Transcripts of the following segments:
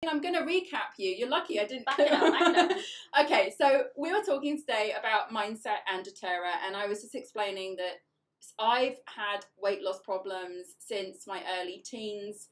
I'm going to recap you. You're lucky I didn't. Back it up. Okay, so we were talking today about mindset and dōTERRA, and I was just explaining that I've had weight loss problems since my early teens.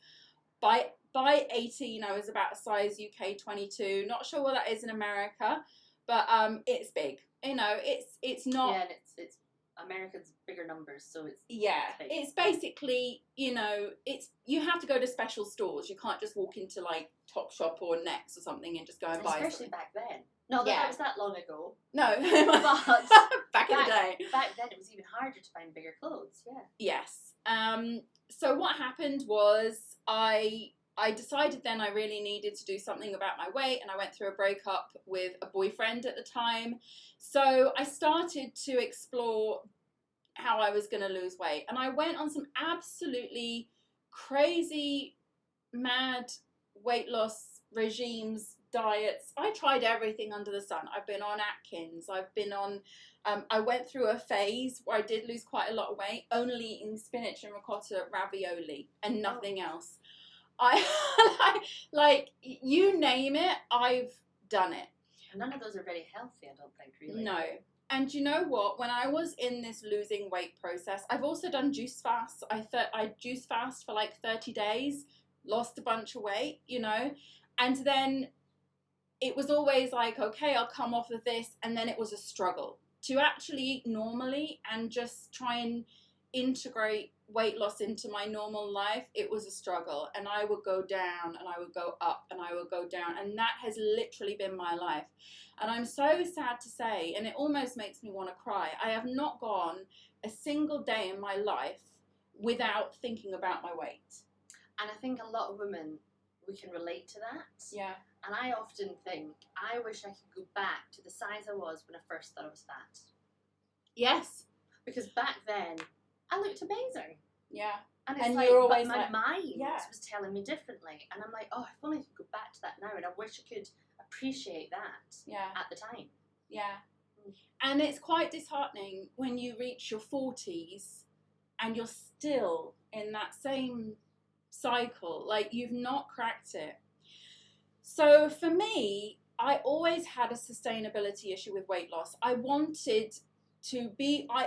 By 18, I was about a size UK 22. Not sure what that is in America, but it's big. You know, it's not. Yeah, and it's America's bigger numbers, so it's it's basically, you know, it's you have to go to special stores. You can't just walk into like Topshop or Next or something and just go and buy especially something. back then. Not that that was that long ago. No, but back in the day. Back then, it was even harder to find bigger clothes. Yeah. Yes. So what happened was I decided then I really needed to do something about my weight, and I went through a breakup with a boyfriend at the time. So I started to explore how I was going to lose weight, and I went on some absolutely crazy, mad weight loss regimes, diets. I tried everything under the sun. I've been on Atkins. I've been on I went through a phase where I did lose quite a lot of weight, only eating spinach and ricotta ravioli and nothing else. I like you name it, I've done it. And none of those are very healthy, I don't think, really. No. And you know what? When I was in this losing weight process, I've also done juice fasts. I juice fast for like 30 days, lost a bunch of weight, you know, and then it was always like, okay, I'll come off of this, and then it was a struggle to actually eat normally and just try and integrate weight loss into my normal life. It was a struggle, and I would go down and I would go up and I would go down, and that has literally been my life. And I'm so sad to say, and it almost makes me want to cry, I have not gone a single day in my life without thinking about my weight. And I think a lot of women, we can relate to that. Yeah. And I often think, I wish I could go back to the size I was when I first thought I was fat. Yes. Because back then, I looked amazing. Yeah. And it's and like, you're always but my like, mind yeah. was telling me differently. And I'm like, oh, if only I could go back to that now. And I wish I could appreciate that at the time. Yeah. And it's quite disheartening when you reach your 40s and you're still in that same cycle. Like, you've not cracked it. So for me, I always had a sustainability issue with weight loss. I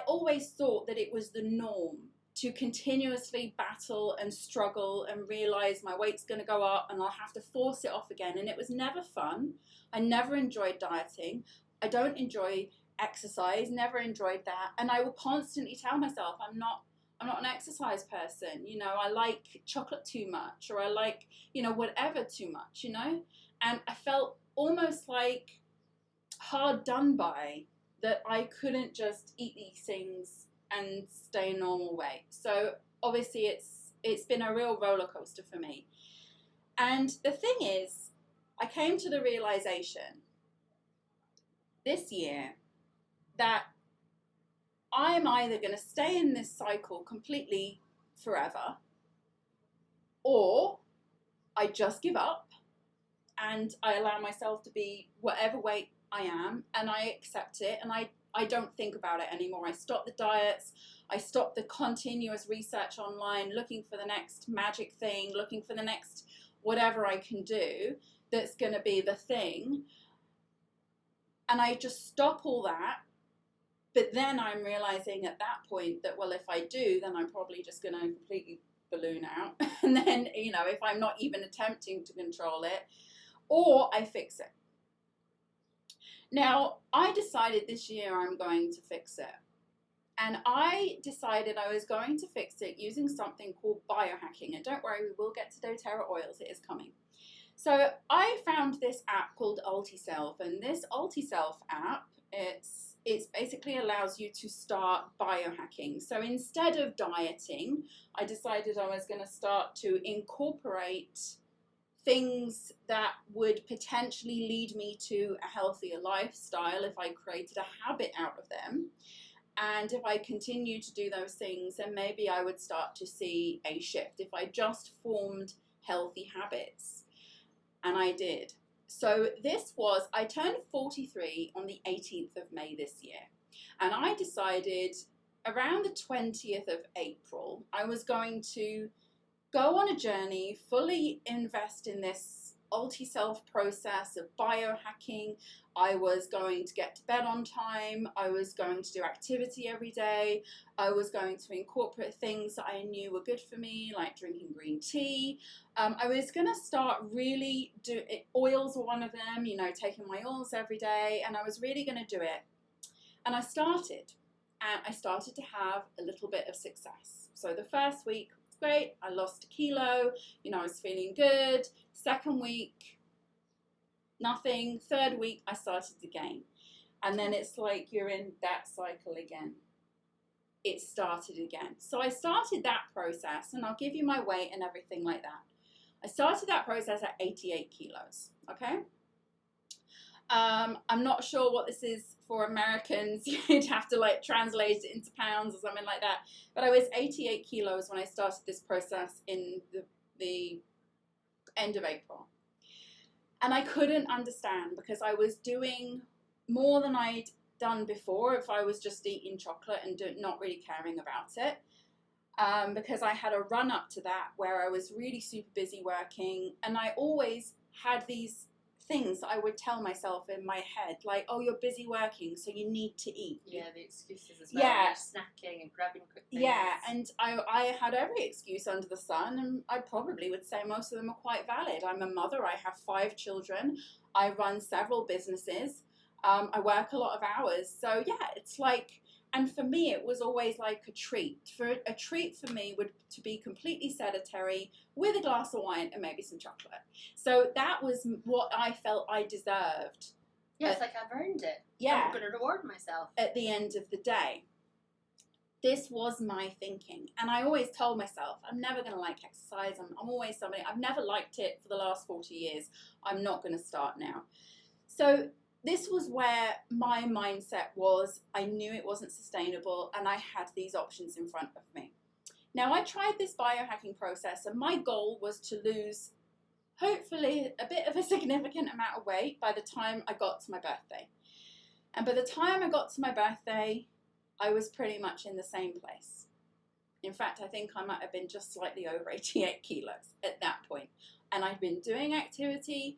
always thought that it was the norm to continuously battle and struggle and realize my weight's going to go up and I'll have to force it off again. And it was never fun. I never enjoyed dieting. I don't enjoy exercise, never enjoyed that. And I will constantly tell myself I'm not an exercise person, you know, I like chocolate too much, or I like, you know, whatever too much, you know, and I felt almost like hard done by that I couldn't just eat these things and stay normal weight. So obviously it's been a real roller coaster for me. And the thing is, I came to the realization this year that I'm either going to stay in this cycle completely forever, or I just give up and I allow myself to be whatever weight I am, and I accept it, and I don't think about it anymore. I stop the diets, I stop the continuous research online, looking for the next magic thing, looking for the next whatever I can do that's going to be the thing, and I just stop all that. But then I'm realizing at that point that, well, if I do, then I'm probably just going to completely balloon out. And then, you know, if I'm not even attempting to control it, or I fix it. Now, I decided this year I'm going to fix it. And I decided I was going to fix it using something called biohacking. And don't worry, we will get to dōTERRA oils. It is coming. So I found this app called UltiSelf. And this UltiSelf app, it basically allows you to start biohacking. So instead of dieting, I decided I was going to start to incorporate things that would potentially lead me to a healthier lifestyle if I created a habit out of them. And if I continue to do those things, then maybe I would start to see a shift if I just formed healthy habits. And I did. So I turned 43 on the 18th of May this year. And I decided around the 20th of April, I was going to go on a journey, fully invest in this Ulti-Self process of biohacking. I was going to get to bed on time. I was going to do activity every day. I was going to incorporate things that I knew were good for me, like drinking green tea. I was going to start really oils were one of them, you know, taking my oils every day, and I was really going to do it. And I started to have a little bit of success. So the first week was great. I lost 1 kilo, you know, I was feeling good. Second week, nothing. Third week, I started to gain. And then it's like you're in that cycle again. It started again. So I started that process, and I'll give you my weight and everything like that. I started that process at 88 kilos, okay? I'm not sure what this is for Americans. You'd have to like translate it into pounds or something like that. But I was 88 kilos when I started this process in the end of April. And I couldn't understand, because I was doing more than I'd done before if I was just eating chocolate and not really caring about it. Because I had a run up to that where I was really super busy working, and I always had these things I would tell myself in my head, like, oh, you're busy working, so you need to eat. Yeah, the excuses as well. Yeah. Snacking and grabbing quick things. Yeah, and I had every excuse under the sun, and I probably would say most of them are quite valid. I'm a mother, I have 5 children, I run several businesses, I work a lot of hours, so yeah, it's like, and for me it was always like a treat. A treat for me would to be completely sedentary with a glass of wine and maybe some chocolate. So that was what I felt I deserved. Yeah, it's like I've earned it. Yeah. I'm going to reward myself. At the end of the day. This was my thinking. And I always told myself, I'm never going to like exercise. I'm always somebody, I've never liked it for the last 40 years. I'm not going to start now. So this was where my mindset was. I knew it wasn't sustainable, and I had these options in front of me. Now, I tried this biohacking process, and my goal was to lose, hopefully, a bit of a significant amount of weight by the time I got to my birthday. And by the time I got to my birthday, I was pretty much in the same place. In fact, I think I might have been just slightly over 88 kilos at that point. And I'd been doing activity,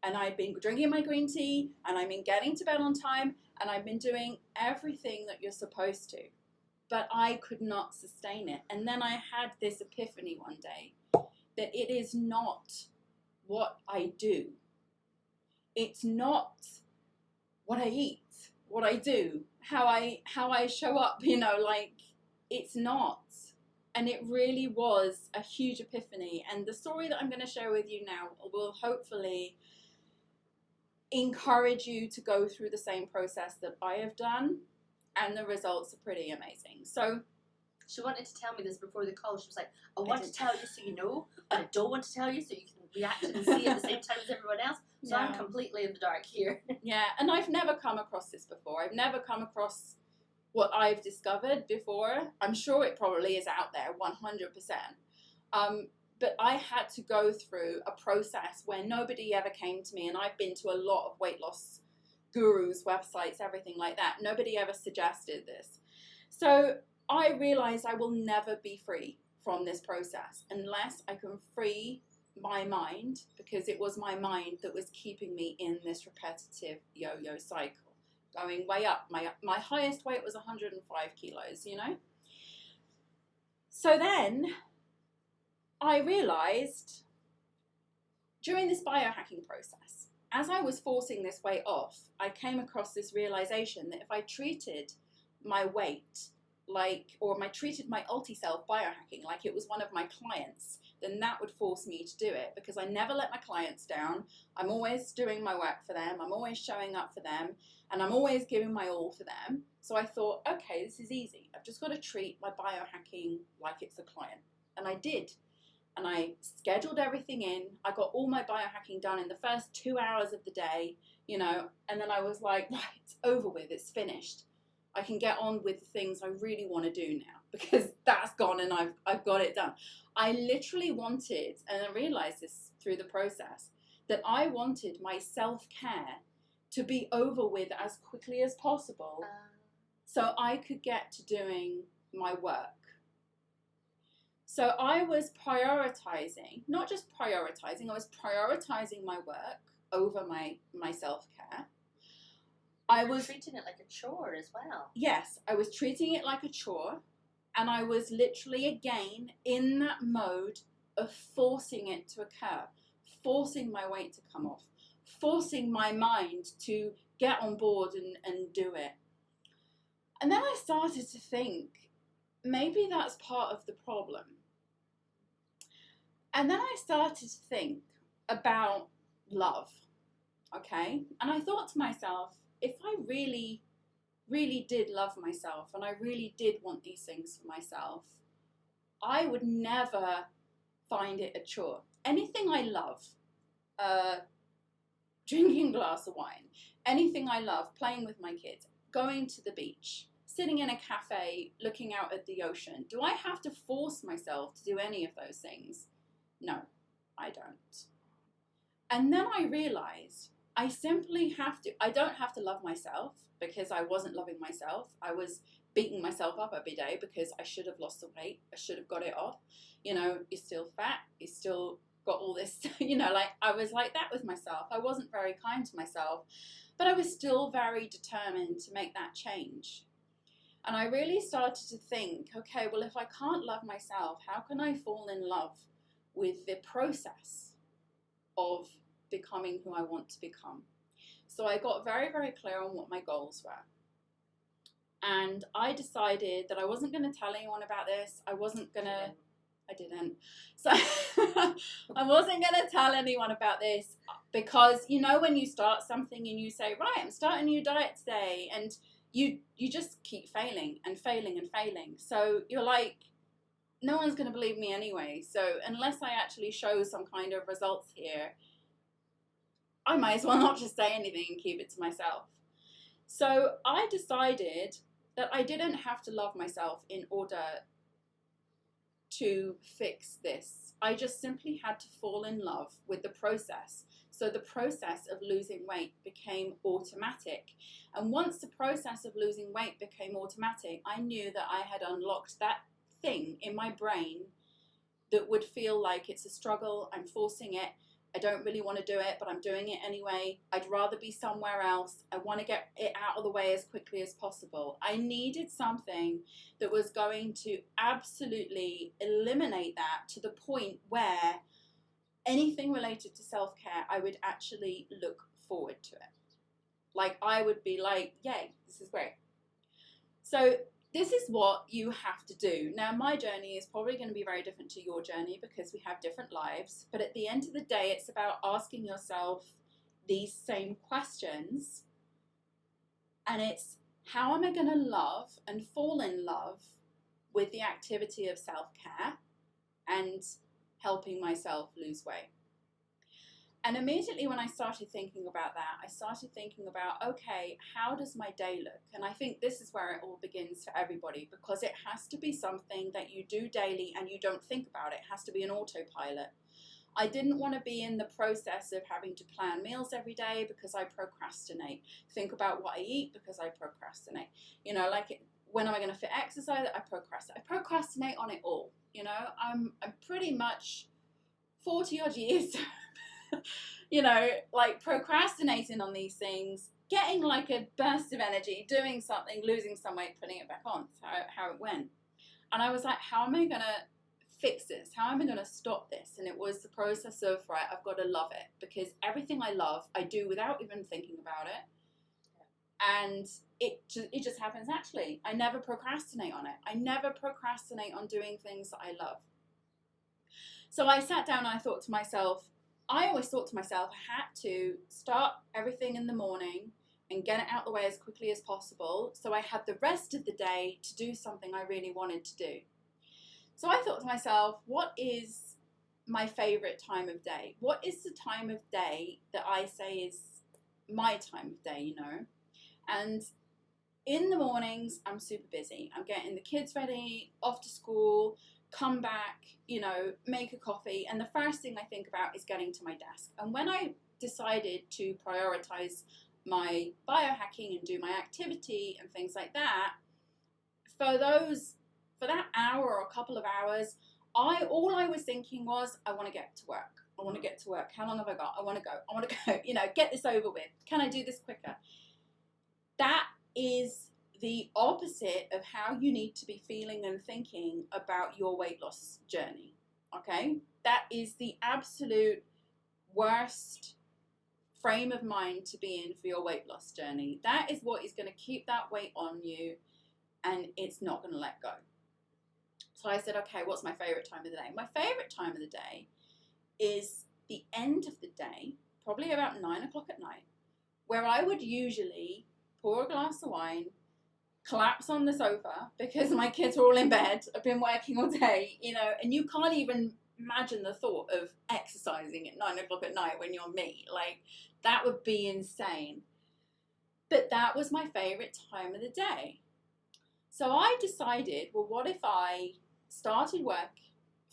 and I'd been drinking my green tea, and I've been getting to bed on time, and I've been doing everything that you're supposed to. But I could not sustain it. And then I had this epiphany one day that it is not what I do. It's not what I eat, what I do, how I show up, you know, like, it's not. And it really was a huge epiphany. And the story that I'm going to share with you now will hopefully encourage you to go through the same process that I have done, and the results are pretty amazing. So she wanted to tell me this before the call. She was like, I want to tell you so you know, but I don't want to tell you so you can react and see at the same time as everyone else. So yeah. I'm completely in the dark here. Yeah, and I've never come across this before. I've never come across what I've discovered before. I'm sure it probably is out there, 100%. But I had to go through a process where nobody ever came to me, and I've been to a lot of weight loss gurus, websites, everything like that. Nobody ever suggested this. So I realized I will never be free from this process unless I can free my mind, because it was my mind that was keeping me in this repetitive yo-yo cycle, going way up. My highest weight was 105 kilos, you know. So then I realized during this biohacking process, as I was forcing this weight off, I came across this realization that if I treated my weight treated my Ulti-Self biohacking like it was one of my clients, then that would force me to do it, because I never let my clients down. I'm always doing my work for them. I'm always showing up for them, and I'm always giving my all for them. So I thought, okay, this is easy. I've just got to treat my biohacking like it's a client. And I did. And I scheduled everything in. I got all my biohacking done in the first 2 hours of the day, you know, and then I was like, right, it's over with, it's finished. I can get on with the things I really want to do now, because that's gone and I've got it done. I literally wanted, and I realized this through the process, that I wanted my self-care to be over with as quickly as possible so I could get to doing my work. So I was prioritizing, not just prioritizing, I was prioritizing my work over my self-care. I was treating it like a chore as well. Yes, I was treating it like a chore, and I was literally again in that mode of forcing it to occur, forcing my weight to come off, forcing my mind to get on board and do it. And then I started to think, maybe that's part of the problem. And then I started to think about love, okay? And I thought to myself, if I really, really did love myself and I really did want these things for myself, I would never find it a chore. Anything I love, drinking a glass of wine, anything I love, playing with my kids, going to the beach, sitting in a cafe, looking out at the ocean, do I have to force myself to do any of those things? No, I don't. And then I realized I don't have to love myself, because I wasn't loving myself. I was beating myself up every day because I should have lost the weight. I should have got it off. You know, you're still fat. You still got all this, like I was like that with myself. I wasn't very kind to myself, but I was still very determined to make that change. And I really started to think, okay, well, if I can't love myself, how can I fall in love with the process of becoming who I want to become? So I got very, very clear on what my goals were. And I decided that I wasn't going to tell anyone about this. I didn't. So I wasn't going to tell anyone about this, because, when you start something and you say, right, I'm starting a new diet today, and you just keep failing and failing and failing. So you're like, no one's going to believe me anyway. So unless I actually show some kind of results here, I might as well not just say anything and keep it to myself. So I decided that I didn't have to love myself in order to fix this. I just simply had to fall in love with the process. So the process of losing weight became automatic. And once the process of losing weight became automatic, I knew that I had unlocked that thing in my brain that would feel like it's a struggle, I'm forcing it, I don't really want to do it, but I'm doing it anyway. I'd rather be somewhere else. I want to get it out of the way as quickly as possible. I needed something that was going to absolutely eliminate that, to the point where anything related to self-care, I would actually look forward to it. Like, I would be like, yay, this is great. So this is what you have to do. Now, my journey is probably going to be very different to your journey because we have different lives. But at the end of the day, it's about asking yourself these same questions. And it's, how am I going to love and fall in love with the activity of self-care and helping myself lose weight? And immediately when I started thinking about that, I started thinking about, okay, how does my day look? And I think this is where it all begins for everybody, because it has to be something that you do daily and you don't think about it. It has to be an autopilot. I didn't want to be in the process of having to plan meals every day because I procrastinate. Think about what I eat because I procrastinate. When am I going to fit exercise? I procrastinate. I procrastinate on it all. I'm pretty much 40 odd years procrastinating on these things, getting like a burst of energy, doing something, losing some weight, putting it back on. That's how it went. And I was like, how am I going to fix this? How am I going to stop this? And it was the process of, right, I've got to love it, because everything I love, I do without even thinking about it. And it just happens naturally. I never procrastinate on it. I never procrastinate on doing things that I love. So I sat down and I thought to myself, I always thought to myself, I had to start everything in the morning and get it out the way as quickly as possible, so I had the rest of the day to do something I really wanted to do. So I thought to myself, what is my favorite time of day? What is the time of day that I say is my time of day, And in the mornings, I'm super busy. I'm getting the kids ready, off to school, come back, make a coffee. And the first thing I think about is getting to my desk. And when I decided to prioritize my biohacking and do my activity and things like that, for that hour or a couple of hours, all I was thinking was, I want to get to work. I want to get to work. How long have I got? I want to go. I want to go. You know, get this over with. Can I do this quicker? That is the opposite of how you need to be feeling and thinking about your weight loss journey. Okay? That is the absolute worst frame of mind to be in for your weight loss journey. That is what is going to keep that weight on you, and it's not going to let go. So I said, okay, what's my favorite time of the day? My favorite time of the day is the end of the day, probably about 9 o'clock at night, where I would usually pour a glass of wine, collapse on the sofa because my kids are all in bed. I've been working all day, you know, and you can't even imagine the thought of exercising at 9 o'clock at night when you're me. Like, that would be insane. But that was my favorite time of the day. So I decided, well, what if I started work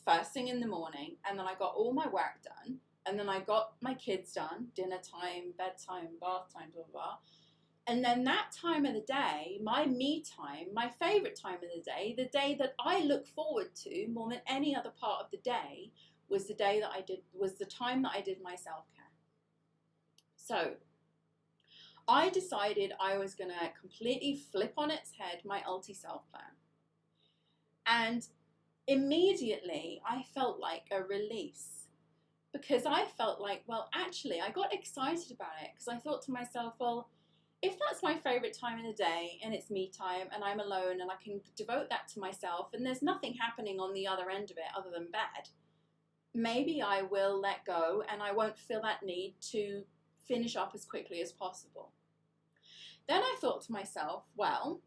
first thing in the morning, and then I got all my work done, and then I got my kids done, dinner time, bedtime, bath time, blah, blah, blah. And then that time of the day, my me time, my favorite time of the day that I look forward to more than any other part of the day, was the time that I did my self-care. So I decided I was going to completely flip on its head my Ulti-Self plan. And immediately I felt like a release, because I felt like, well, actually, I got excited about it because I thought to myself, well, if that's my favorite time of the day and it's me time and I'm alone and I can devote that to myself and there's nothing happening on the other end of it other than bad, maybe I will let go and I won't feel that need to finish up as quickly as possible. Then I thought to myself, well,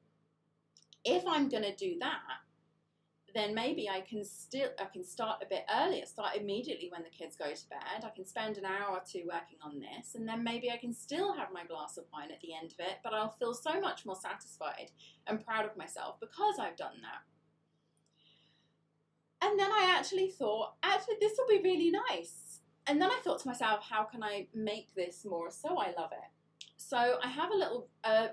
if I'm going to do that, then maybe I can start a bit earlier, start immediately when the kids go to bed. I can spend an hour or two working on this, and then maybe I can still have my glass of wine at the end of it, but I'll feel so much more satisfied and proud of myself because I've done that. And then I actually thought, this will be really nice. And then I thought to myself, how can I make this more so I love it? So I have a little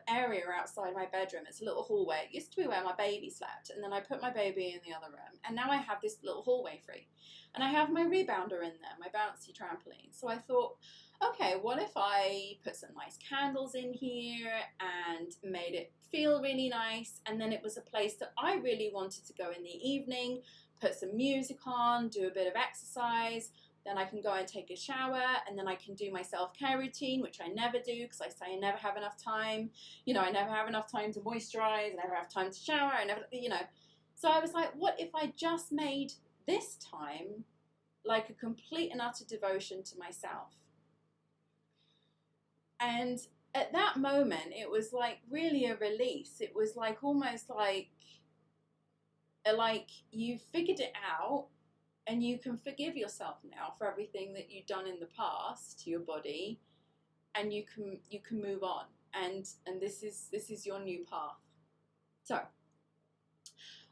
area outside my bedroom. It's a little hallway. It used to be where my baby slept, and then I put my baby in the other room, and now I have this little hallway free. And I have my rebounder in there, my bouncy trampoline. So I thought, okay, what if I put some nice candles in here and made it feel really nice, and then it was a place that I really wanted to go in the evening, put some music on, do a bit of exercise. Then I can go and take a shower, and then I can do my self-care routine, which I never do because I say I never have enough time. You know, I never have enough time to moisturize, I never have time to shower, I never, you know. So I was like, what if I just made this time like a complete and utter devotion to myself? And at that moment, it was like really a release. It was like almost like you figured it out, and you can forgive yourself now for everything that you've done in the past to your body, and you can move on. And this is your new path. So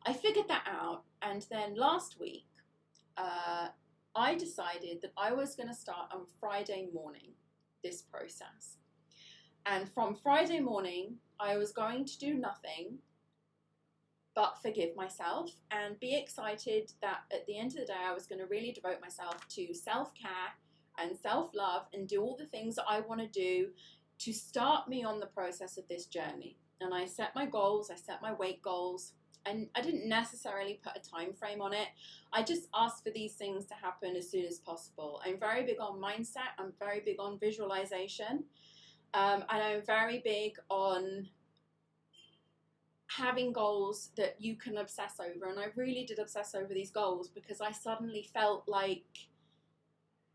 I figured that out, and then last week I decided that I was going to start on Friday morning this process. And from Friday morning, I was going to do nothing but forgive myself and be excited that at the end of the day I was going to really devote myself to self-care and self-love and do all the things that I want to do to start me on the process of this journey. And I set my goals, I set my weight goals, and I didn't necessarily put a time frame on it. I just asked for these things to happen as soon as possible. I'm very big on mindset, I'm very big on visualization, and I'm very big on having goals that you can obsess over. And I really did obsess over these goals because I suddenly felt like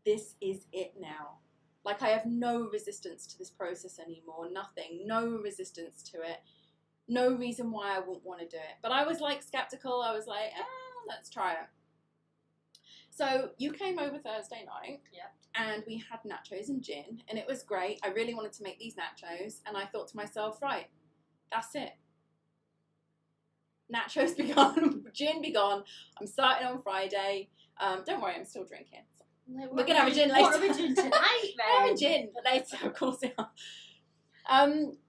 this is it now. Like I have no resistance to this process anymore, nothing, no resistance to it, no reason why I wouldn't want to do it. But I was like skeptical, I was like, let's try it. So you came over Thursday night, and we had nachos and gin, and it was great. I really wanted to make these nachos, and I thought to myself, right, that's it. Nachos be gone, gin be gone. I'm starting on Friday. Don't worry, I'm still drinking. So we're going to have a gin later. What are we doing tonight, then? We're having gin later, of course we are.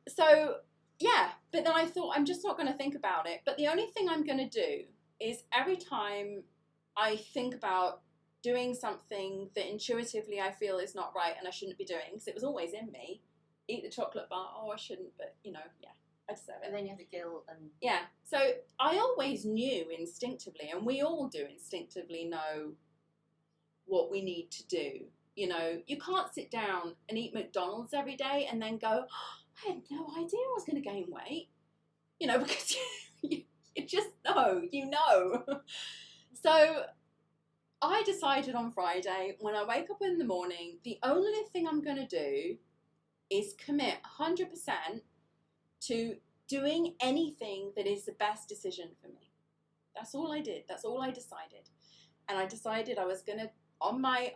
So, yeah, but then I thought I'm just not going to think about it. But the only thing I'm going to do is every time I think about doing something that intuitively I feel is not right and I shouldn't be doing, because it was always in me. Eat the chocolate bar, oh, I shouldn't, but, you know, yeah, I deserve it. And then you have the guilt and... Yeah, so I always knew instinctively, and we all do instinctively know what we need to do. You know, you can't sit down and eat McDonald's every day and then go, oh, I had no idea I was going to gain weight. You know, because you just know, you know. So I decided on Friday, when I wake up in the morning, the only thing I'm going to do is commit 100% to doing anything that is the best decision for me. That's all I did. That's all I decided. And I decided I was going to,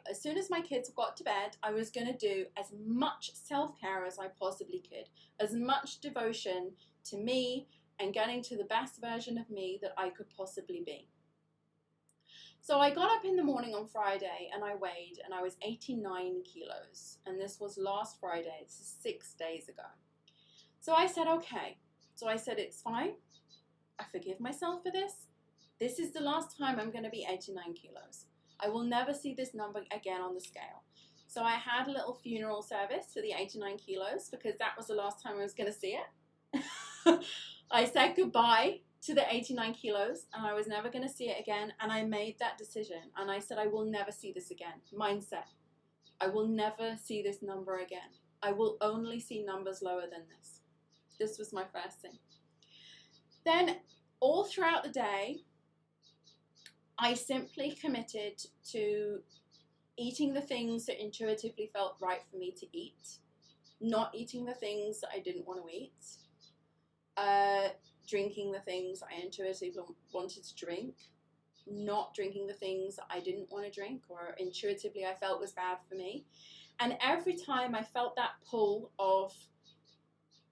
as soon as my kids got to bed, I was going to do as much self-care as I possibly could, as much devotion to me and getting to the best version of me that I could possibly be. So I got up in the morning on Friday and I weighed, and I was 89 kilos. And this was last Friday. This is 6 days ago. So I said, okay. So I said, it's fine. I forgive myself for this. This is the last time I'm going to be 89 kilos. I will never see this number again on the scale. So I had a little funeral service for the 89 kilos because that was the last time I was going to see it. I said goodbye to the 89 kilos and I was never going to see it again. And I made that decision and I said, I will never see this again. Mindset. I will never see this number again. I will only see numbers lower than this. This was my first thing. Then all throughout the day, I simply committed to eating the things that intuitively felt right for me to eat, not eating the things that I didn't want to eat, drinking the things I intuitively wanted to drink, not drinking the things I didn't want to drink or intuitively I felt was bad for me. And every time I felt that pull of,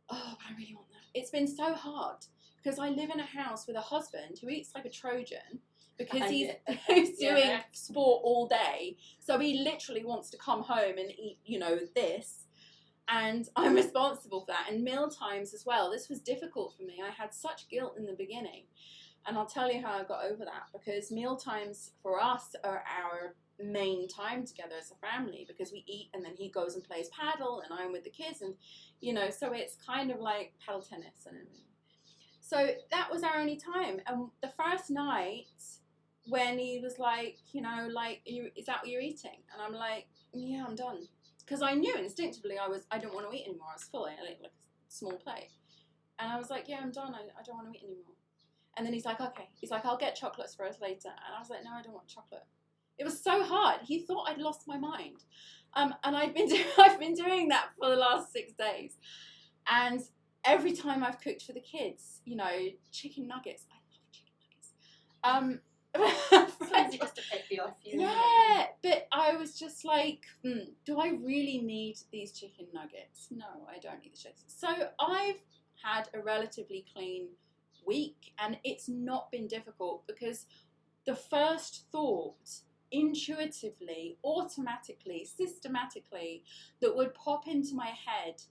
oh, but I really want that. It's been so hard because I live in a house with a husband who eats like a Trojan because he's doing sport all day. So he literally wants to come home and eat, you know, this. And I'm responsible for that. And meal times as well. This was difficult for me. I had such guilt in the beginning. And I'll tell you how I got over that. Because meal times for us are our main time together as a family. Because we eat and then he goes and plays paddle and I'm with the kids. And, you know, so it's kind of like paddle tennis and everything. So that was our only time. And the first night when he was like, you know, like, is that what you're eating? And I'm like, yeah, I'm done. Because I knew instinctively I didn't want to eat anymore. I was full. I ate like a small plate. And I was like, yeah, I'm done. I don't want to eat anymore. And then he's like, okay. He's like, I'll get chocolates for us later. And I was like, no, I don't want chocolate. It was so hard. He thought I'd lost my mind. And I've been doing that for the last 6 days. And every time I've cooked for the kids, you know, chicken nuggets. I love chicken nuggets. Sometimes you just to pick the off you. Yeah, but I was just like, do I really need these chicken nuggets? No, I don't need the chicken. So I've had a relatively clean week and it's not been difficult because the first thought, intuitively, automatically, systematically, that would pop into my head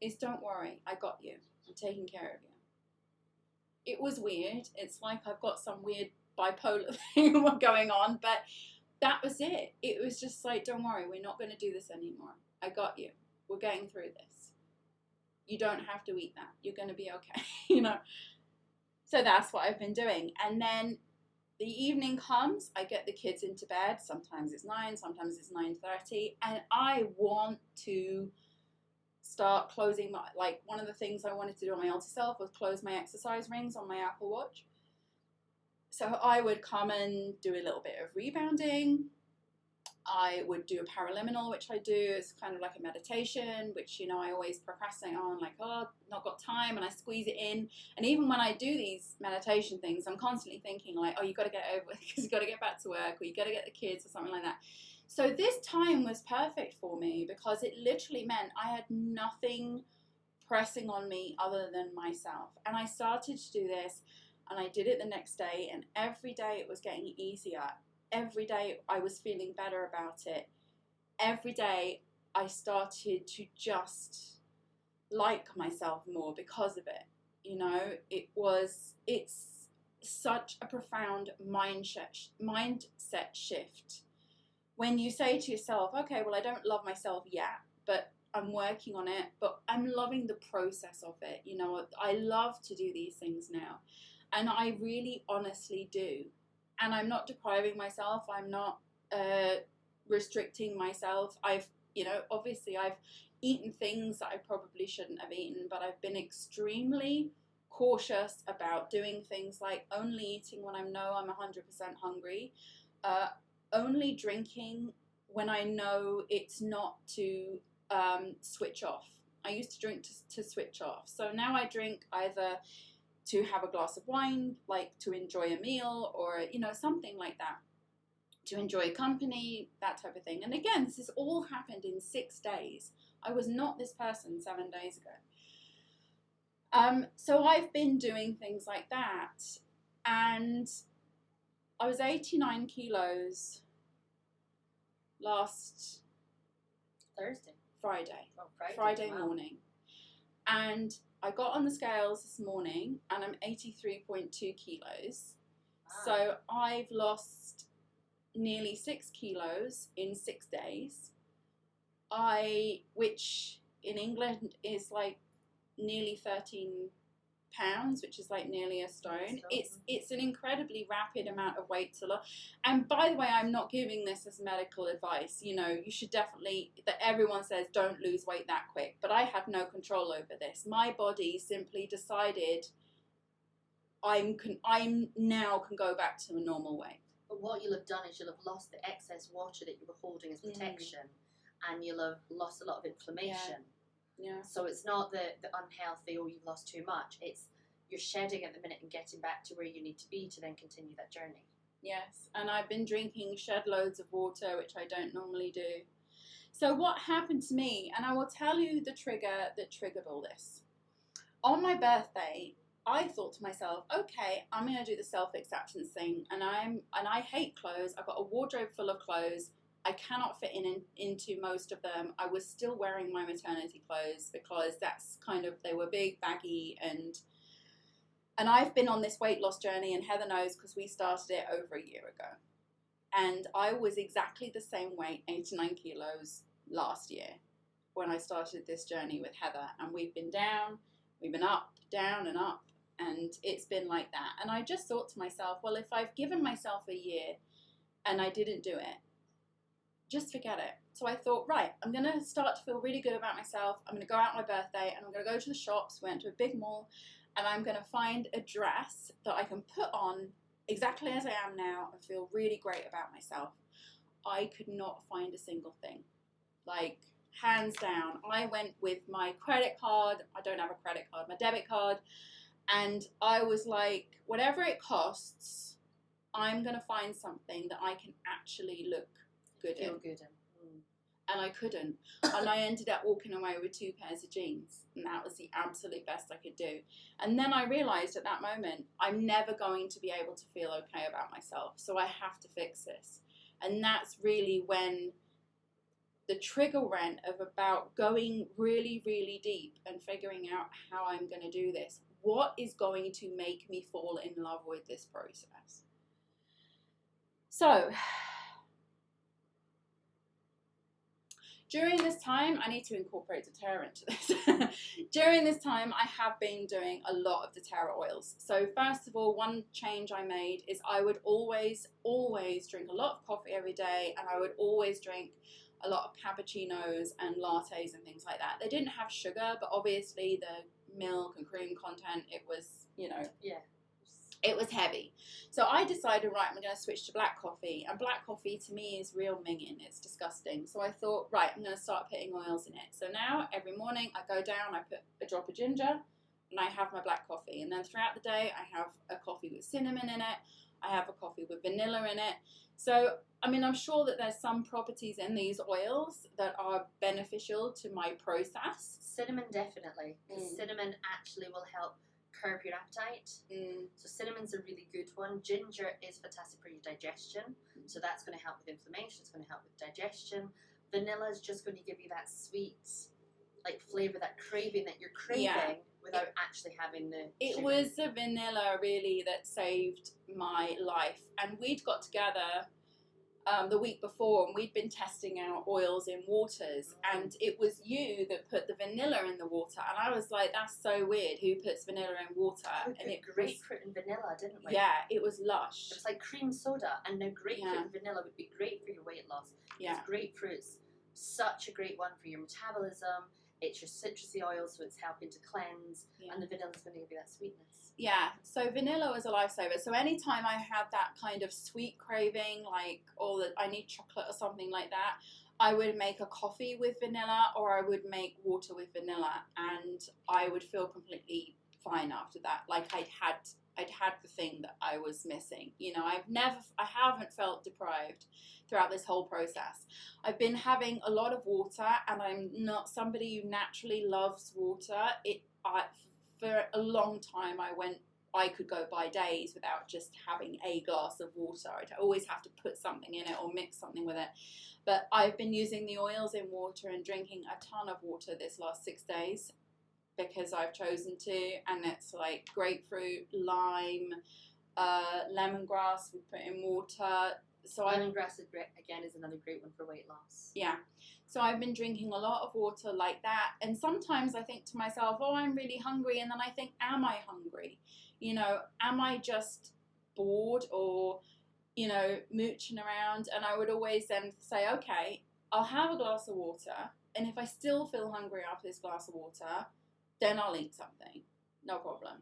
is, don't worry, I got you. I'm taking care of you. It was weird. It's like I've got some weird bipolar thing going on, but that was it. It was just like, don't worry, we're not going to do this anymore. I got you. We're getting through this. You don't have to eat that. You're going to be okay, you know. So that's what I've been doing. And then the evening comes, I get the kids into bed. Sometimes it's 9, sometimes it's 9:30, and I want to start closing my, like, one of the things I wanted to do on my altar self was close my exercise rings on my Apple Watch. So I would come and do a little bit of rebounding. I would do a paraliminal, which I do. It's kind of like a meditation, which, you know, I always procrastinate on, like, oh, not got time, and I squeeze it in. And even when I do these meditation things, I'm constantly thinking, like, oh, you got to get over it because you got to get back to work, or you got to get the kids or something like that. So this time was perfect for me because it literally meant I had nothing pressing on me other than myself. And I started to do this. And I did it the next day, and every day it was getting easier. Every day I was feeling better about it. Every day I started to just like myself more because of it. You know, it's such a profound mindset shift when you say to yourself, okay, well, I don't love myself yet, but I'm working on it, but I'm loving the process of it. You know, I love to do these things now, and I really honestly do. And I'm not depriving myself. I'm not restricting myself. Obviously I've eaten things that I probably shouldn't have eaten, but I've been extremely cautious about doing things like only eating when I know I'm 100% hungry, only drinking when I know it's not to switch off. I used to drink to switch off. So now I drink either to have a glass of wine, like to enjoy a meal, or, you know, something like that, to enjoy company, that type of thing. And again, this has all happened in 6 days. I was not this person 7 days ago. So I've been doing things like that. And I was 89 kilos last Friday wow. morning. And I got on the scales this morning and I'm 83.2 kilos. Wow. So I've lost nearly 6 kilos in 6 days. Which in England is like nearly 13 pounds, which is like nearly a stone. It's an incredibly rapid amount of weight to lose. And by the way, I'm not giving this as medical advice. You know, you should definitely, that everyone says don't lose weight that quick, but I had no control over this. My body simply decided I'm now can go back to a normal weight. But what you'll have done is you'll have lost the excess water that you were holding as protection, and you'll have lost a lot of inflammation. Yeah. So it's not the unhealthy or you've lost too much. It's you're shedding at the minute and getting back to where you need to be to then continue that journey. Yes, and I've been drinking shed loads of water, which I don't normally do. So what happened to me, and I will tell you the trigger that triggered all this. On my birthday, I thought to myself, okay, I'm going to do the self-acceptance thing, and I hate clothes. I've got a wardrobe full of clothes. I cannot fit into most of them. I was still wearing my maternity clothes because that's kind of, they were big, baggy, and I've been on this weight loss journey, and Heather knows because we started it over a year ago. And I was exactly the same weight, 89 kilos, last year when I started this journey with Heather. And we've been down, we've been up, down and up, and it's been like that. And I just thought to myself, well, if I've given myself a year and I didn't do it, just forget it. So I thought, right, I'm going to start to feel really good about myself. I'm going to go out on my birthday and I'm going to go to the shops. We went to a big mall and I'm going to find a dress that I can put on exactly as I am now and feel really great about myself. I could not find a single thing. Like, hands down, I went with my credit card. I don't have a credit card, my debit card. And I was like, whatever it costs, I'm going to find something that I can actually look good in. And I couldn't. And I ended up walking away with 2 pairs of jeans. And that was the absolute best I could do. And then I realized at that moment, I'm never going to be able to feel okay about myself. So I have to fix this. And that's really when the trigger went of about going really, really deep and figuring out how I'm going to do this. What is going to make me fall in love with this process? So during this time, I need to incorporate doTERRA into this. During this time, I have been doing a lot of doTERRA oils. So first of all, one change I made is I would always drink a lot of coffee every day, and I would always drink a lot of cappuccinos and lattes and things like that. They didn't have sugar, but obviously the milk and cream content, it was, you know, it was heavy. So I decided, right, I'm going to switch to black coffee. And black coffee to me is real minging. It's disgusting. So I thought, right, I'm going to start putting oils in it. So now every morning I go down, I put a drop of ginger, and I have my black coffee. And then throughout the day I have a coffee with cinnamon in it. I have a coffee with vanilla in it. So, I mean, I'm sure that there's some properties in these oils that are beneficial to my process. Cinnamon, definitely. Cinnamon actually will help curb your appetite. So cinnamon's a really good one. Ginger is fantastic for your digestion. So that's going to help with inflammation. It's going to help with digestion. Vanilla is just going to give you that sweet, like, flavour, that craving that you're craving without actually having the It sugar. was the vanilla really that saved my life. And we'd got together the week before, and we'd been testing out oils in waters, and it was you that put the vanilla in the water, and I was like, that's so weird, who puts vanilla in water? And it grapefruit and vanilla, didn't we? Yeah, it was lush. It was like cream soda, and now grapefruit and vanilla would be great for your weight loss. Yeah. Grapefruit's such a great one for your metabolism. It's your citrusy oil, so it's helping to cleanse, and the vanilla's going to give you that sweetness. Yeah, so vanilla was a lifesaver. So anytime I had that kind of sweet craving, like, or that I need chocolate or something like that, I would make a coffee with vanilla, or I would make water with vanilla, and I would feel completely fine after that. Like I'd had the thing that I was missing. You know, I haven't felt deprived throughout this whole process. I've been having a lot of water, and I'm not somebody who naturally loves water. For a long time, I could go by days without just having a glass of water. I'd always have to put something in it or mix something with it. But I've been using the oils in water and drinking a ton of water this last 6 days because I've chosen to, and it's like grapefruit, lime, lemongrass we put in water. So lemongrass is another great one for weight loss. Yeah. So I've been drinking a lot of water like that. And sometimes I think to myself, oh, I'm really hungry. And then I think, am I hungry? You know, am I just bored or, you know, mooching around? And I would always then say, okay, I'll have a glass of water. And if I still feel hungry after this glass of water, then I'll eat something. No problem.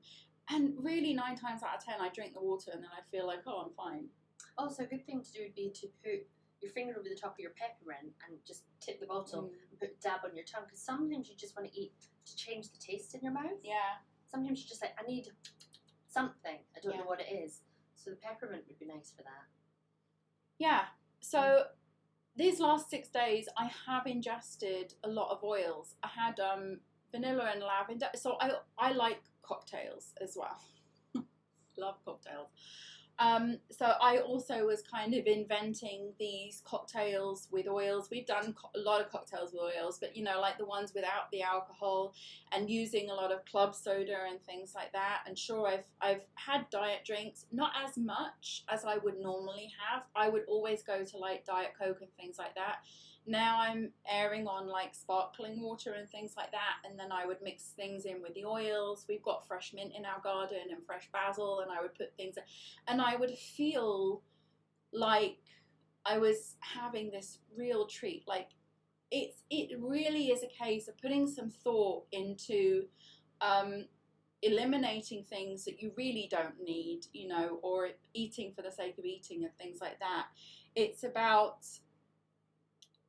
And really 9 times out of 10, I drink the water and then I feel like, oh, I'm fine. Also, a good thing to do would be to put your finger over the top of your peppermint and just tip the bottle and put a dab on your tongue, because sometimes you just want to eat to change the taste in your mouth. Yeah. Sometimes you just like, I need something. I don't know what it is. So the peppermint would be nice for that. Yeah. So these last 6 days, I have ingested a lot of oils. I had vanilla and lavender. So I like cocktails as well. Love cocktails. So I also was kind of inventing these cocktails with oils. We've done a lot of cocktails with oils, but you know, like the ones without the alcohol, and using a lot of club soda and things like that. And sure, I've had diet drinks, not as much as I would normally have. I would always go to like Diet Coke and things like that. Now I'm airing on like sparkling water and things like that, and then I would mix things in with the oils. We've got fresh mint in our garden and fresh basil, and I would put things in, and I would feel like I was having this real treat. Like it really is a case of putting some thought into eliminating things that you really don't need, you know, or eating for the sake of eating and things like that. It's about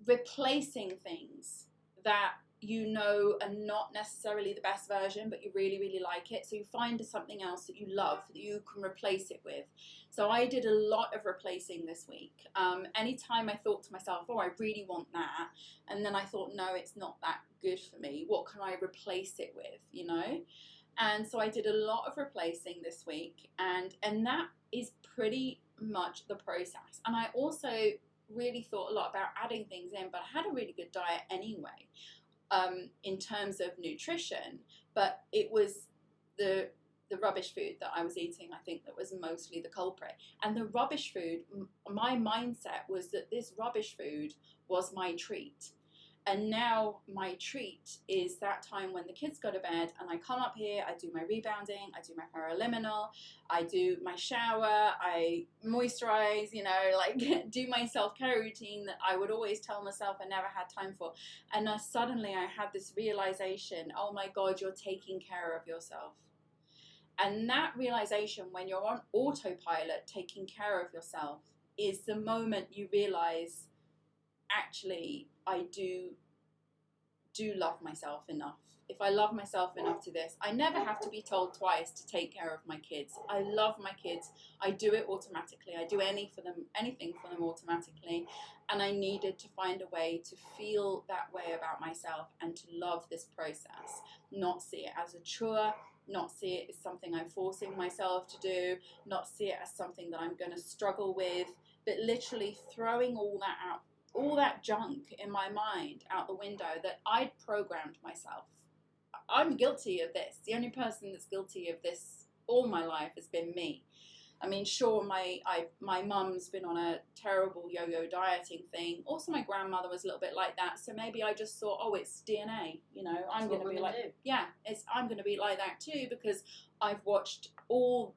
replacing things that you know are not necessarily the best version, but you really, really like it. So you find something else that you love that you can replace it with. So I did a lot of replacing this week. Anytime I thought to myself, oh, I really want that, and then I thought, no, it's not that good for me. What can I replace it with, you know? And so I did a lot of replacing this week, and that is pretty much the process. And I also really thought a lot about adding things in, but I had a really good diet anyway, in terms of nutrition, but it was the rubbish food that I was eating, I think, that was mostly the culprit. And the rubbish food, my mindset was that this rubbish food was my treat. And now my treat is that time when the kids go to bed and I come up here, I do my rebounding, I do my paraliminal, I do my shower, I moisturize, you know, like do my self-care routine that I would always tell myself I never had time for. And suddenly I had this realization, oh my God, you're taking care of yourself. And that realization, when you're on autopilot taking care of yourself, is the moment you realize, actually, I do love myself enough. If I love myself enough to this, I never have to be told twice to take care of my kids. I love my kids. I do it automatically. I do anything for them automatically. And I needed to find a way to feel that way about myself and to love this process. Not see it as a chore, not see it as something I'm forcing myself to do, not see it as something that I'm going to struggle with, but literally throwing all that out, all that junk in my mind out the window that I'd programmed myself. I'm guilty of this. The only person that's guilty of this all my life has been me. I mean, sure, my mum's been on a terrible yo-yo dieting thing. Also, my grandmother was a little bit like that. So maybe I just thought, oh, it's DNA. You know, I'm going to be like, I'm going to be like that too, because I've watched all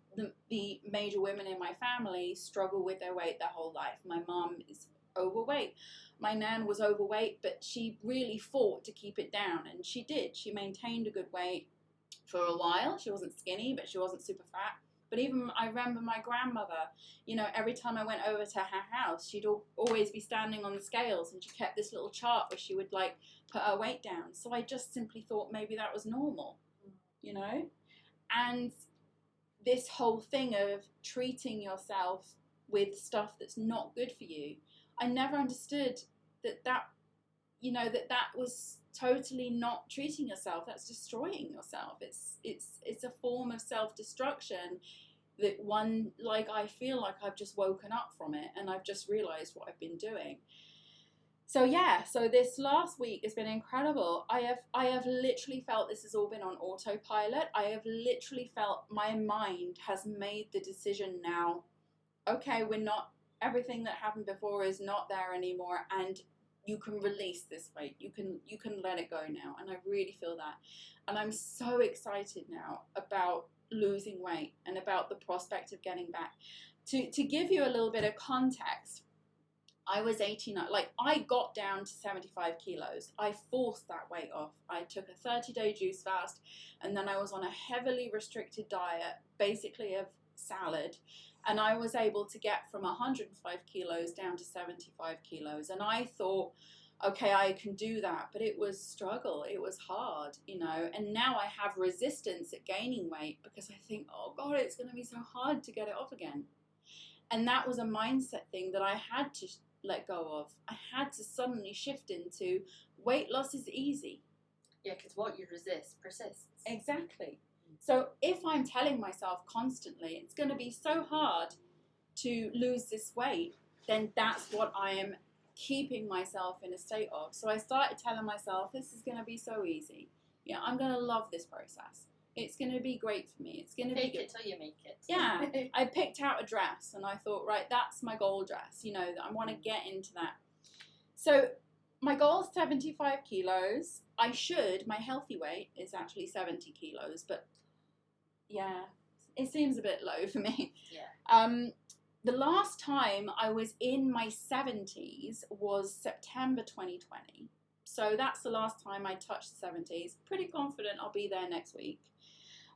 the major women in my family struggle with their weight their whole life. My mum is overweight. My nan was overweight, but she really fought to keep it down, and she did. She maintained a good weight for a while. She wasn't skinny, but she wasn't super fat. But even I remember my grandmother, you know, every time I went over to her house, she'd always be standing on the scales, and she kept this little chart where she would like put her weight down. So I just simply thought maybe that was normal, you know? And this whole thing of treating yourself with stuff that's not good for you, I never understood that you know, that was totally not treating yourself. That's destroying yourself. It's a form of self-destruction that I feel like I've just woken up from it, and I've just realized what I've been doing. So yeah, so this last week has been incredible. I have literally felt this has all been on autopilot. I have literally felt my mind has made the decision now, okay, everything that happened before is not there anymore, and you can release this weight. You can let it go now, and I really feel that. And I'm so excited now about losing weight and about the prospect of getting back. To give you a little bit of context, I was 89, like I got down to 75 kilos. I forced that weight off. I took a 30-day juice fast, and then I was on a heavily restricted diet, basically of salad. And I was able to get from 105 kilos down to 75 kilos. And I thought, okay, I can do that. But it was struggle. It was hard, you know. And now I have resistance at gaining weight because I think, oh God, it's going to be so hard to get it off again. And that was a mindset thing that I had to let go of. I had to suddenly shift into weight loss is easy. Yeah, because what you resist persists. Exactly. So if I'm telling myself constantly it's going to be so hard to lose this weight, then that's what I am keeping myself in a state of. So I started telling myself this is going to be so easy. Yeah, I'm going to love this process. It's going to be great for me. It's going to be good. Fake it till you make it. Yeah. I picked out a dress and I thought, right, that's my goal dress. You know, I want to get into that. So my goal is 75 kilos. My healthy weight is actually 70 kilos, but yeah, it seems a bit low for me. Yeah. The last time I was in my 70s was September 2020. So that's the last time I touched the 70s. Pretty confident I'll be there next week.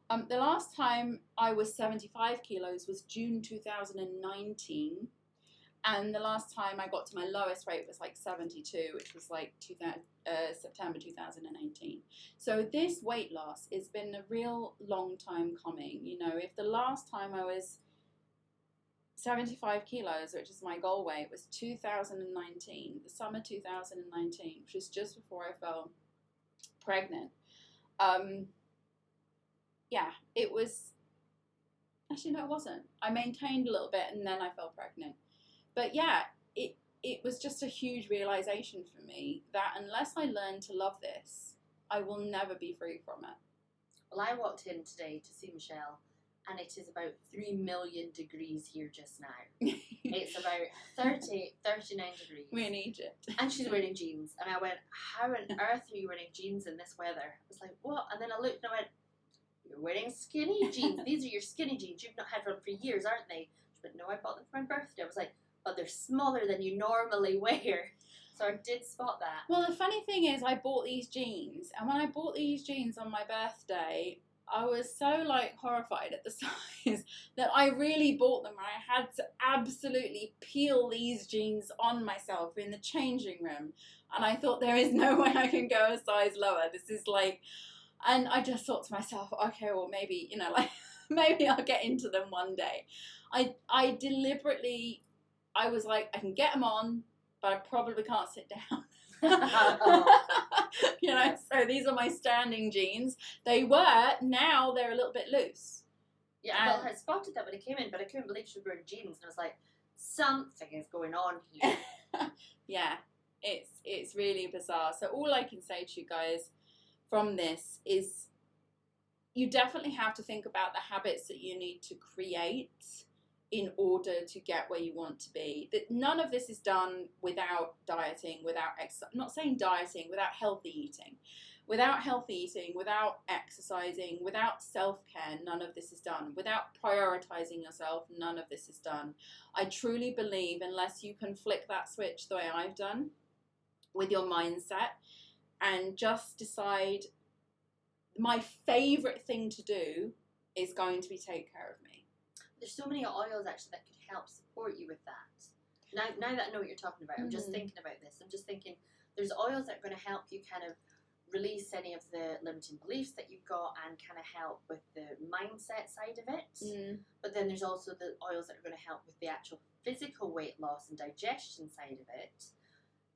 The last time I was 75 kilos was June 2019. And the last time I got to my lowest weight was like 72, which was like September 2018. So this weight loss has been a real long time coming. You know, if the last time I was 75 kilos, which is my goal weight, was 2019, the summer 2019, which was just before I fell pregnant. Yeah, it was, actually no, it wasn't. I maintained a little bit and then I fell pregnant. But yeah, it was just a huge realization for me that unless I learn to love this, I will never be free from it. Well, I walked in today to see Michelle, and it is about 3 million degrees here just now. It's about 39 degrees. We're in Egypt. And she's wearing jeans. And I went, how on earth are you wearing jeans in this weather? I was like, what? And then I looked and I went, you're wearing skinny jeans. These are your skinny jeans. You've not had them for years, aren't they? She went, no, I bought them for my birthday. I was like, but they're smaller than you normally wear. So I did spot that. Well, the funny thing is I bought these jeans, and when I bought these jeans on my birthday, I was so like horrified at the size that I really bought them. I had to absolutely peel these jeans on myself in the changing room, and I thought there is no way I can go a size lower. This is like, and I just thought to myself, okay, well maybe, you know, like maybe I'll get into them one day. I deliberately, I was like, I can get them on, but I probably can't sit down. You know, so these are my standing jeans. They were, now they're a little bit loose. Yeah, well, I spotted that when it came in, but I couldn't believe she was wearing jeans, and I was like, something is going on here. Yeah, it's really bizarre. So all I can say to you guys, from this is you definitely have to think about the habits that you need to create in order to get where you want to be. That none of this is done without dieting, without I'm not saying dieting, without healthy eating. Without healthy eating, without exercising, without self-care, none of this is done. Without prioritizing yourself, none of this is done. I truly believe unless you can flick that switch the way I've done with your mindset and just decide my favorite thing to do is going to be take care of me. There's so many oils actually that could help support you with that. Now that I know what you're talking about, I'm just thinking about this. I'm just thinking there's oils that are going to help you kind of release any of the limiting beliefs that you've got and kind of help with the mindset side of it. But then there's also the oils that are going to help with the actual physical weight loss and digestion side of it.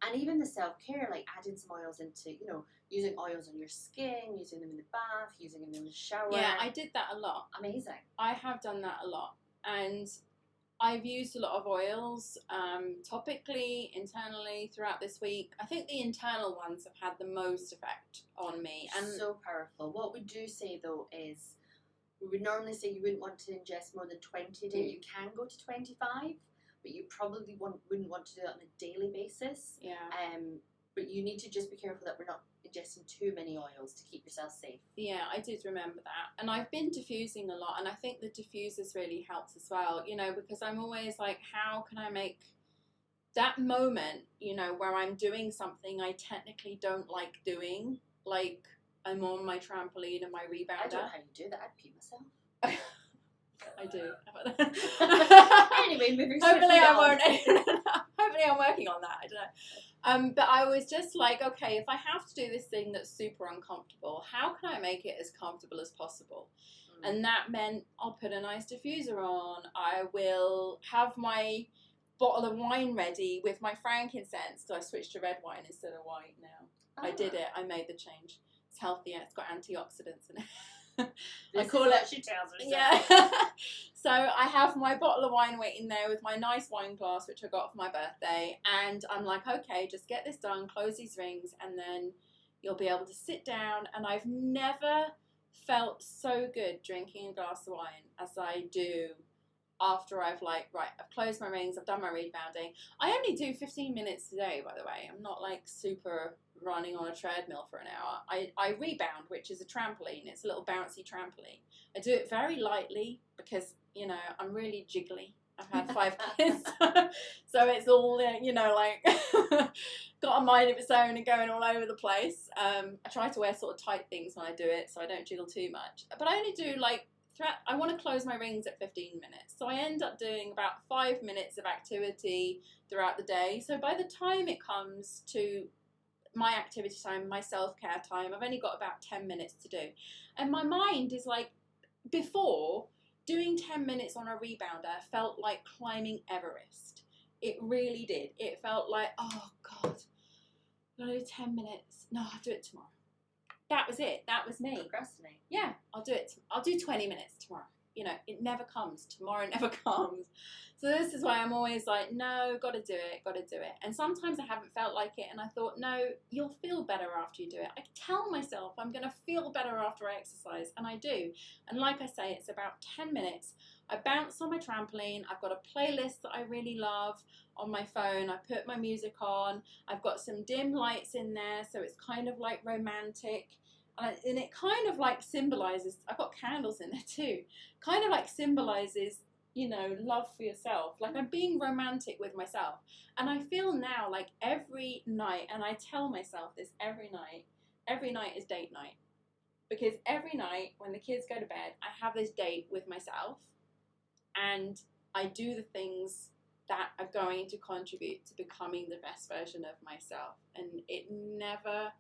And even the self-care, like adding some oils into, you know, using oils on your skin, using them in the bath, using them in the shower. Yeah, I did that a lot. Amazing. I have done that a lot. And I've used a lot of oils topically, internally throughout this week. I think the internal ones have had the most effect on me. And so powerful. What we do say though is, we would normally say you wouldn't want to ingest more than 20 a day. You can go to 25, but you probably wouldn't want to do it on a daily basis. Yeah. But you need to just be careful that we're not ingesting too many oils to keep yourself safe. Yeah, I did remember that. And I've been diffusing a lot, and I think the diffusers really helps as well, you know, because I'm always like, how can I make that moment, you know, where I'm doing something I technically don't like doing, like I'm on my trampoline and my rebounder. I don't know how you do that. I'd pee myself. I do. Anyway, moving hopefully I on. won't. Hopefully I'm working on that. I don't know. But I was just like, okay, if I have to do this thing that's super uncomfortable, how can I make it as comfortable as possible? And that meant I'll put a nice diffuser on. I will have my bottle of wine ready with my frankincense. So I switched to red wine instead of white now. I did it. I made the change. It's healthier. It's got antioxidants in it. I call it. She tells herself. Yeah. So I have my bottle of wine waiting there with my nice wine glass, which I got for my birthday, and I'm like, okay, just get this done, close these rings, and then you'll be able to sit down. And I've never felt so good drinking a glass of wine as I do after I've like, right, I've closed my rings, I've done my rebounding. I only do 15 minutes a day, by the way. I'm not like super running on a treadmill for an hour. I rebound, which is a trampoline. It's a little bouncy trampoline. I do it very lightly because, you know, I'm really jiggly. I've had 5 kids. So it's all, you know, like got a mind of its own and going all over the place. I try to wear sort of tight things when I do it so I don't jiggle too much. But I only do like, I want to close my rings at 15 minutes. So I end up doing about 5 minutes of activity throughout the day. So by the time it comes to my activity time, my self-care time, I've only got about 10 minutes to do. And my mind is like, before, doing 10 minutes on a rebounder felt like climbing Everest. It really did. It felt like, oh God, I'm going to do 10 minutes. No, I'll do it tomorrow. That was it. That was me. Procrastinate. Yeah, I'll do it. I'll do 20 minutes tomorrow. You know, it never comes. Tomorrow never comes. So this is why I'm always like, no, got to do it, got to do it. And sometimes I haven't felt like it, and I thought, no, you'll feel better after you do it. I tell myself I'm going to feel better after I exercise, and I do. And like I say, it's about 10 minutes. I bounce on my trampoline. I've got a playlist that I really love on my phone. I put my music on. I've got some dim lights in there, so it's kind of like romantic. And it kind of like symbolizes, I've got candles in there too, kind of like symbolizes, you know, love for yourself. Like I'm being romantic with myself. And I feel now like every night, and I tell myself this every night is date night. Because every night when the kids go to bed, I have this date with myself. And I do the things that are going to contribute to becoming the best version of myself. And it never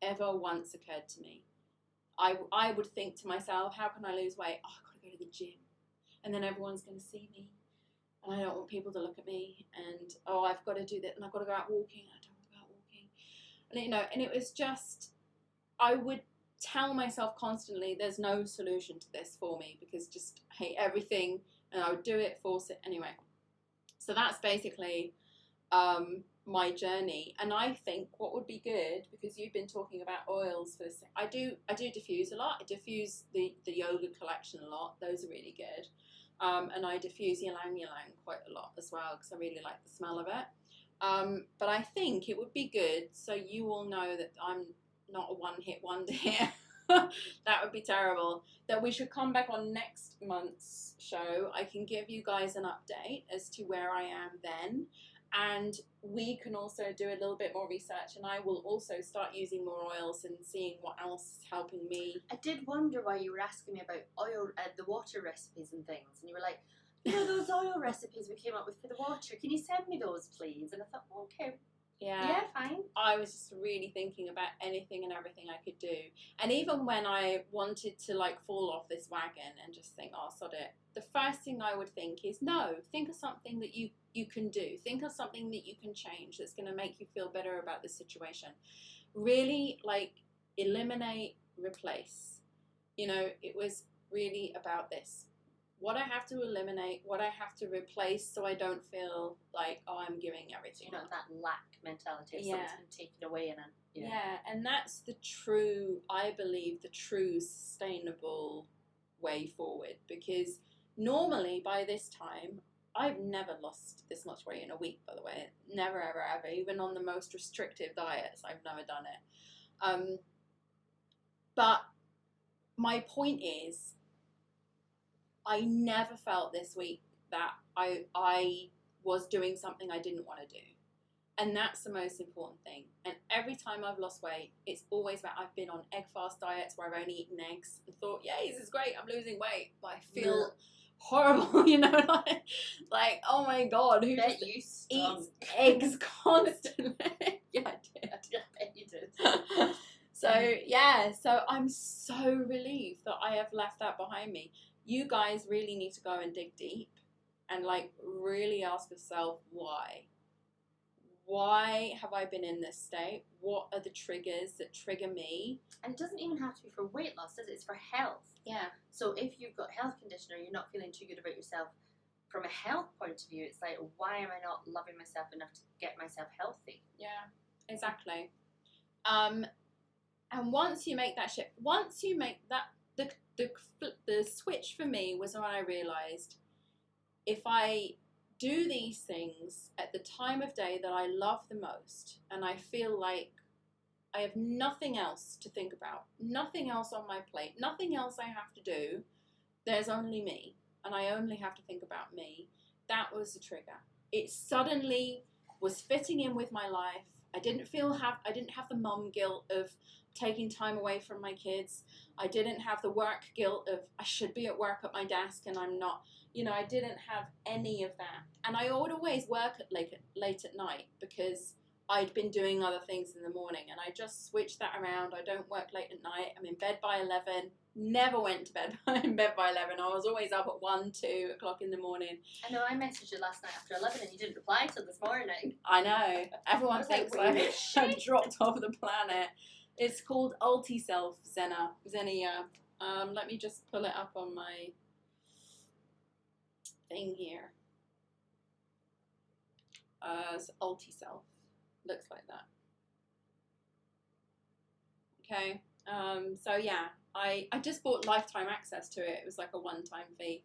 ever once occurred to me. I would think to myself, how can I lose weight? Oh, I've got to go to the gym. And then everyone's going to see me. And I don't want people to look at me. And, oh, I've got to do that. And I've got to go out walking. I don't want to go out walking. And, you know, and it was just, I would tell myself constantly, there's no solution to this for me because just I hate everything. And I would do it, force it anyway. So that's basically my journey. And I think what would be good, because you've been talking about oils for this, I do diffuse a lot. I diffuse the yoga collection a lot. Those are really good. And I diffuse ylang ylang quite a lot as well, because I really like the smell of it. But I think it would be good, so you all know that I'm not a one-hit wonder here. That would be terrible. That we should come back on next month's show. I can give you guys an update as to where I am then, and we can also do a little bit more research, and I will also start using more oils and seeing what else is helping me. I did wonder why you were asking me about oil, the water recipes and things, and you were like, you know, those oil recipes we came up with for the water, can you send me those please? And I thought, well, okay. Yeah, fine. I was just really thinking about anything and everything I could do. And even when I wanted to like fall off this wagon and just think, oh, sod it, the first thing I would think is, no, think of something that you can do. Think of something that you can change that's going to make you feel better about the situation. Really, like, eliminate, replace. You know, it was really about this. What I have to eliminate, what I have to replace, so I don't feel like, oh, I'm giving everything. You know, that lack mentality, something's been taken away and and that's the true, I believe, the true sustainable way forward. Because normally by this time, I've never lost this much weight in a week, by the way. Never, ever, ever. Even on the most restrictive diets, I've never done it. But my point is, I never felt this week that I was doing something I didn't want to do. And that's the most important thing. And every time I've lost weight, it's always about, I've been on egg fast diets where I've only eaten eggs and thought, yay, this is great, I'm losing weight. But I feel horrible, you know, like oh my God, who just eats eggs constantly? Yeah, I did. I bet you did. So I'm so relieved that I have left that behind me. You guys really need to go and dig deep and like really ask yourself why. Why have I been in this state? What are the triggers that trigger me? And it doesn't even have to be for weight loss, does it? It's for health. Yeah. So if you've got health condition or you're not feeling too good about yourself, from a health point of view, it's like, why am I not loving myself enough to get myself healthy? Yeah, exactly. And once you make that shift, once you make that, the switch for me was when I realised, if I do these things at the time of day that I love the most, and I feel like I have nothing else to think about, nothing else on my plate, nothing else I have to do, there's only me, and I only have to think about me, that was the trigger. It suddenly was fitting in with my life. I didn't have the mum guilt of taking time away from my kids. I didn't have the work guilt of I should be at work at my desk and I'm not. You know, I didn't have any of that. And I would always work late at night because I'd been doing other things in the morning, and I just switched that around. I don't work late at night. I'm in bed by 11. Never went to bed in bed by 11. I was always up at 1, 2 o'clock in the morning. I know, I messaged you last night after 11 and you didn't reply till this morning. I know. Everyone thinks I've dropped off the planet. It's called Ulti-Self Xenia. Let me just pull it up on my thing here. It's Ulti-Self. Looks like that. Okay. So yeah, I just bought lifetime access to it. It was like a one-time fee.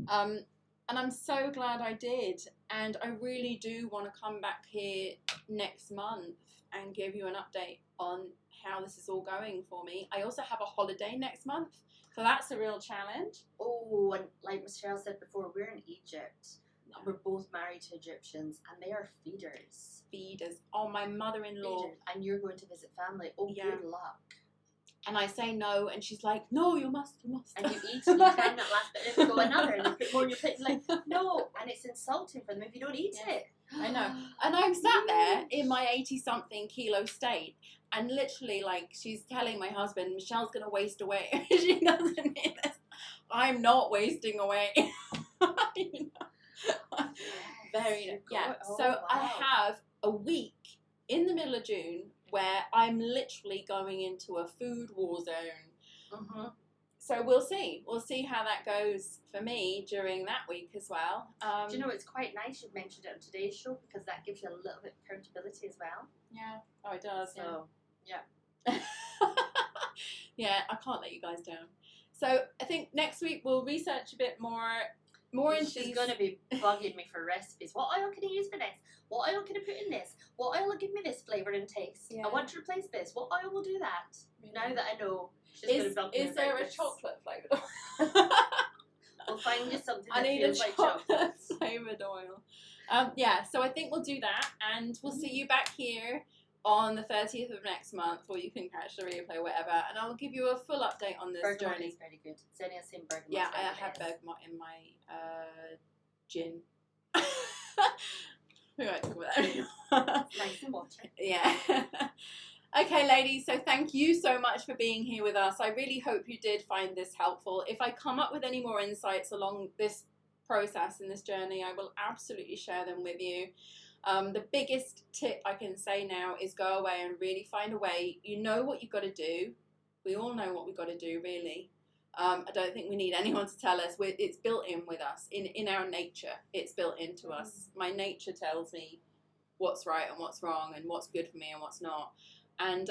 And I'm so glad I did. And I really do want to come back here next month and give you an update on how this is all going for me. I also have a holiday next month, so that's a real challenge. Oh, and like Michelle said before, we're in Egypt. Yeah. We're both married to Egyptians, and they are feeders. Feeders. Oh, my mother-in-law. Feeders. And you're going to visit family. Oh, yeah. Good luck. And I say no, and she's like, no, you must. And you eat, and you find that last bit, and go another, and you put more on your plate. Like, no, and it's insulting for them if you don't eat it. I know. And I'm sat there in my 80-something kilo state, and literally, like, she's telling my husband, Michelle's going to waste away. She doesn't need this. I'm not wasting away. You know? Very, yeah. Oh, so wow. I have a week in the middle of June where I'm literally going into a food war zone. Mm-hmm. So we'll see. We'll see how that goes for me during that week as well. Do you know, it's quite nice you've mentioned it on today's show, because that gives you a little bit of accountability as well. Yeah. Oh, it does. So, yeah. Yeah, I can't let you guys down. So I think next week we'll research a bit more into She's these. going to be bugging me for recipes. What oil can I use for this? What oil can I put in this? What oil will give me this flavour and taste? Yeah. I want to replace this. What oil will do that? Really? Now that I know, she's going to bug me. Is there a this. chocolate flavoured? We'll find you something that I need a feels like chocolate flavoured oil. Yeah, so I think we'll do that, and we'll see you back here on the 30th of next month, or you can catch the replay, whatever, and I'll give you a full update on this Bergamot journey. is very good. Xenia's saying bergamot. Yeah, I had bergamot in my gin. We won't talk about that anymore. Nice and water. Yeah. Okay, ladies, so thank you so much for being here with us. I really hope you did find this helpful. If I come up with any more insights along this process and this journey, I will absolutely share them with you. The biggest tip I can say now is go away and really find a way. You know what you've got to do. We all know what we've got to do, really. I don't think we need anyone to tell us. It's built in with us, in our nature. It's built into us. My nature tells me what's right and what's wrong and what's good for me and what's not. And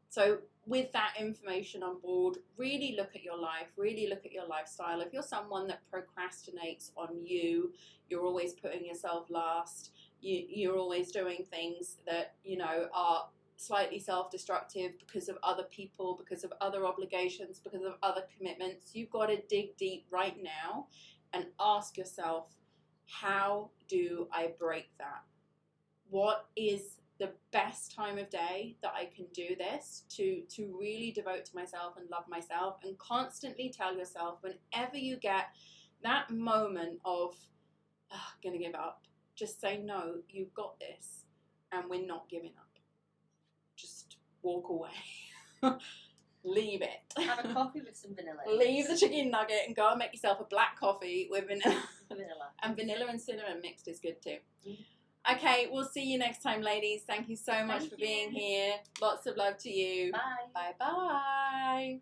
so with that information on board, really look at your life, really look at your lifestyle. If you're someone that procrastinates on you, you're always putting yourself last, you're always doing things that, you know, are slightly self-destructive because of other people, because of other obligations, because of other commitments, you've got to dig deep right now and ask yourself, how do I break that? What is the best time of day that I can do this to really devote to myself and love myself? And constantly tell yourself, whenever you get that moment of, I'm going to give up, just say, no, you've got this, and we're not giving up. Just walk away. Leave it. Have a coffee with some vanilla. Leave the chicken nugget and go and make yourself a black coffee with vanilla. Vanilla. And vanilla and cinnamon mixed is good too. Mm. Okay, we'll see you next time, ladies. Thank you so much for being here. Lots of love to you. Bye. Bye-bye.